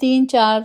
3-4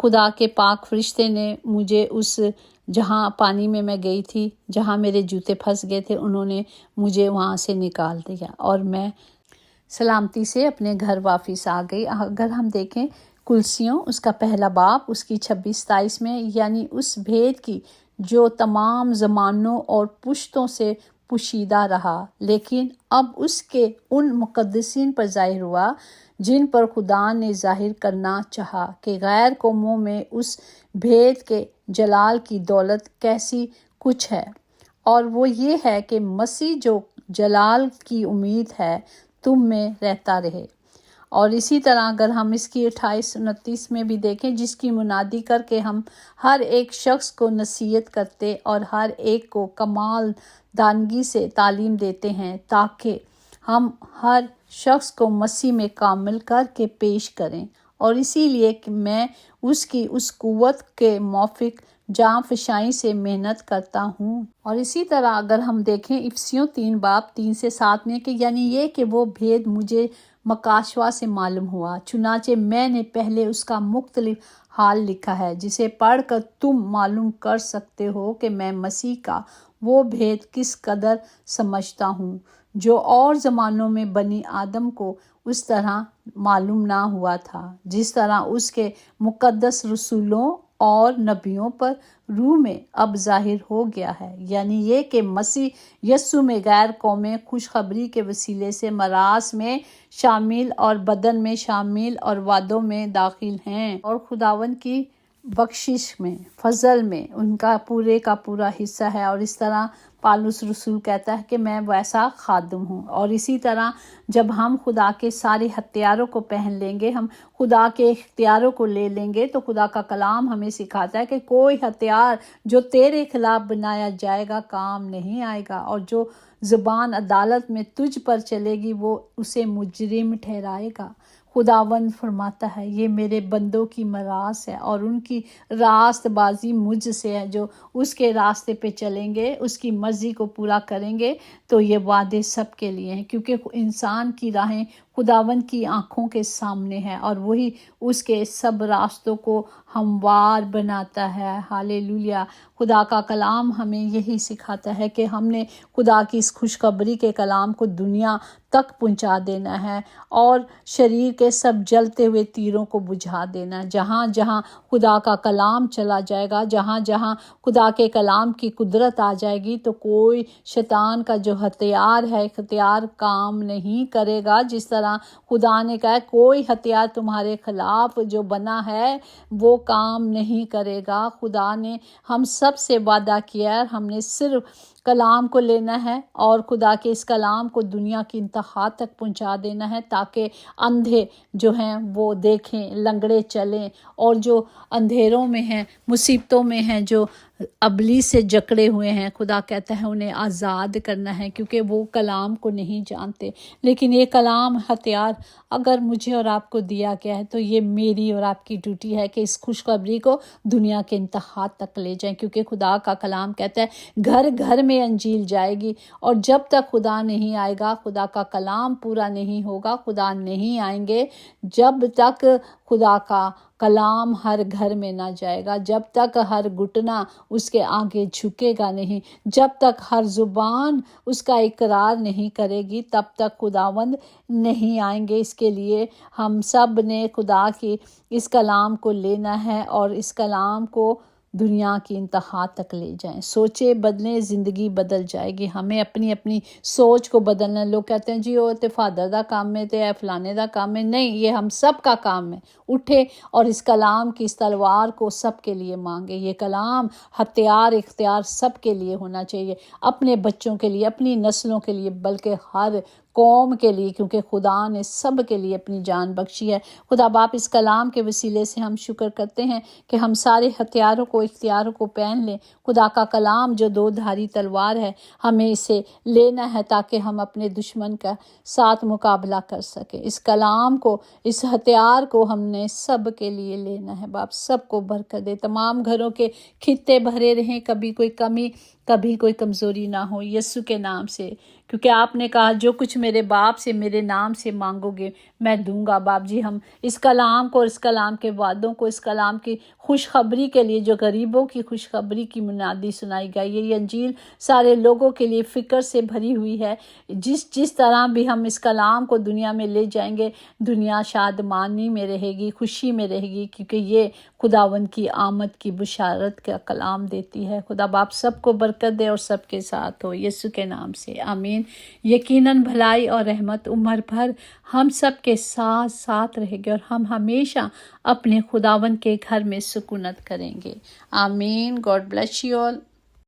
خدا کے پاک فرشتے نے مجھے اس جہاں پانی میں گئی تھی، جہاں میرے جوتے پھنس گئے تھے، انہوں نے مجھے وہاں سے نکال دیا اور میں سلامتی سے اپنے گھر واپس آ گئی۔ اگر ہم دیکھیں کلسیوں اس کا پہلا باب اس کی 26-27 میں، یعنی اس بھید کی جو تمام زمانوں اور پشتوں سے پوشیدہ رہا، لیکن اب اس کے ان مقدسین پر ظاہر ہوا جن پر خدا نے ظاہر کرنا چاہا کہ غیر قوموں میں اس بھید کے جلال کی دولت کیسی کچھ ہے، اور وہ یہ ہے کہ مسیح جو جلال کی امید ہے تم میں رہتا رہے۔ اور اسی طرح اگر ہم اس کی 28-29 میں بھی دیکھیں، جس کی منادی کر کے ہم ہر ایک شخص کو نصیحت کرتے اور ہر ایک کو کمال دانگی سے تعلیم دیتے ہیں تاکہ ہم ہر شخص کو مسیح میں کامل کر کے پیش کریں، اور اسی لیے کہ میں اس کی اس قوت کے موافق جاں فشائی سے محنت کرتا ہوں۔ اور اسی طرح اگر ہم دیکھیں افسیوں 3:3-7 میں کہ یعنی یہ کہ وہ بھید مجھے مکاشوہ سے معلوم ہوا، چنانچہ میں نے پہلے اس کا مختلف حال لکھا ہے، جسے پڑھ کر تم معلوم کر سکتے ہو کہ میں مسیح کا وہ بھید کس قدر سمجھتا ہوں جو اور زمانوں میں بنی آدم کو اس طرح معلوم نہ ہوا تھا، جس طرح اس کے مقدس رسولوں اور نبیوں پر روح میں اب ظاہر ہو گیا ہے، یعنی یہ کہ مسیح یسوع میں غیر قومیں خوشخبری کے وسیلے سے میراث میں شامل اور بدن میں شامل اور وعدوں میں داخل ہیں، اور خداوند کی بخشش میں، فضل میں ان کا پورے کا پورا حصہ ہے۔ اور اس طرح پالوس رسول کہتا ہے کہ میں ویسا خادم ہوں۔ اور اسی طرح جب ہم خدا کے سارے ہتھیاروں کو پہن لیں گے، ہم خدا کے اختیاروں کو لے لیں گے، تو خدا کا کلام ہمیں سکھاتا ہے کہ کوئی ہتھیار جو تیرے خلاف بنایا جائے گا کام نہیں آئے گا، اور جو زبان عدالت میں تجھ پر چلے گی وہ اسے مجرم ٹھہرائے گا۔ خداوند فرماتا ہے یہ میرے بندوں کی میراث ہے اور ان کی راست بازی مجھ سے ہے، جو اس کے راستے پہ چلیں گے، اس کی مرضی کو پورا کریں گے، تو یہ وعدے سب کے لیے ہیں، کیونکہ انسان کی راہیں خداوند کی آنکھوں کے سامنے ہے اور وہی اس کے سب راستوں کو ہموار بناتا ہے۔ ہالےلویا۔ خدا کا کلام ہمیں یہی سکھاتا ہے کہ ہم نے خدا کی اس خوشخبری کے کلام کو دنیا تک پہنچا دینا ہے اور شریر کے سب جلتے ہوئے تیروں کو بجھا دینا ہے۔ جہاں جہاں خدا کا کلام چلا جائے گا، جہاں جہاں خدا کے کلام کی قدرت آ جائے گی، تو کوئی شیطان کا جو ہتھیار ہے اختیار کام نہیں کرے گا۔ جس طرح خدا نے کہا کوئی ہتھیار تمہارے خلاف جو بنا ہے وہ کام نہیں کرے گا۔ خدا نے ہم سب سے وعدہ کیا ہے، ہم نے صرف کلام کو لینا ہے اور خدا کے اس کلام کو دنیا کی انتہا تک پہنچا دینا ہے، تاکہ اندھے جو ہیں وہ دیکھیں، لنگڑے چلیں، اور جو اندھیروں میں ہیں، مصیبتوں میں ہیں، جو ابلیس سے جکڑے ہوئے ہیں، خدا کہتا ہے انہیں آزاد کرنا ہے، کیونکہ وہ کلام کو نہیں جانتے۔ لیکن یہ کلام ہتھیار اگر مجھے اور آپ کو دیا گیا ہے، تو یہ میری اور آپ کی ڈیوٹی ہے کہ اس خوشخبری کو دنیا کے انتہا تک لے جائیں، کیونکہ خدا کا کلام کہتا ہے گھر گھر میں انجیل جائے گی، اور جب تک خدا نہیں آئے گا، خدا کا کلام پورا نہیں ہوگا، خدا نہیں آئیں گے جب تک خدا کا کلام ہر گھر میں نہ جائے گا، جب تک ہر گھٹنا اس کے آگے جھکے گا نہیں، جب تک ہر زبان اس کا اقرار نہیں کرے گی، تب تک خداوند نہیں آئیں گے۔ اس کے لیے ہم سب نے خدا کی اس کلام کو لینا ہے اور اس کلام کو دنیا کی انتہا تک لے جائیں۔ سوچیں بدلیں، زندگی بدل جائے گی۔ ہمیں اپنی اپنی سوچ کو بدلنا۔ لوگ کہتے ہیں جی وہ تے فادر دا کام ہے، تے فلانے دا کام ہے۔ نہیں، یہ ہم سب کا کام ہے۔ اٹھے اور اس کلام کی اس تلوار کو سب کے لیے مانگے۔ یہ کلام ہتھیار اختیار سب کے لیے ہونا چاہیے، اپنے بچوں کے لیے، اپنی نسلوں کے لیے، بلکہ ہر قوم کے لیے، کیونکہ خدا نے سب کے لیے اپنی جان بخشی ہے۔ خدا باپ اس کلام کے وسیلے سے ہم شکر کرتے ہیں کہ ہم سارے ہتھیاروں کو اختیاروں کو پہن لیں۔ خدا کا کلام جو دو دھاری تلوار ہے، ہمیں اسے لینا ہے تاکہ ہم اپنے دشمن کا ساتھ مقابلہ کر سکیں۔ اس کلام کو، اس ہتھیار کو ہم نے سب کے لیے لینا ہے۔ باپ سب کو برکت دے، تمام گھروں کے خطے بھرے رہیں، کبھی کوئی کمی کبھی کوئی کمزوری نہ ہو یسوع کے نام سے، کیونکہ آپ نے کہا جو کچھ میرے باپ سے میرے نام سے مانگو گے میں دوں گا۔ باپ جی ہم اس کلام کو اور اس کلام کے وعدوں کو، اس کلام کی خوشخبری کے لیے جو غریبوں کی خوشخبری کی منادی سنائی گئی ہے، یہ انجیل سارے لوگوں کے لیے فکر سے بھری ہوئی ہے۔ جس طرح بھی ہم اس کلام کو دنیا میں لے جائیں گے، دنیا شادمانی میں رہے گی، خوشی میں رہے گی، کیونکہ یہ خداوند کی آمد کی بشارت کا کلام دیتی ہے۔ خدا باپ سب کو برکت دے اور سب کے ساتھ ہو یسوع کے نام سے، آمین۔ یقیناً بھلائی اور رحمت عمر بھر ہم سب کے ساتھ ساتھ رہے گی اور ہم ہمیشہ اپنے خداوند کے گھر میں سکونت کریں گے، آمین۔ God bless you all.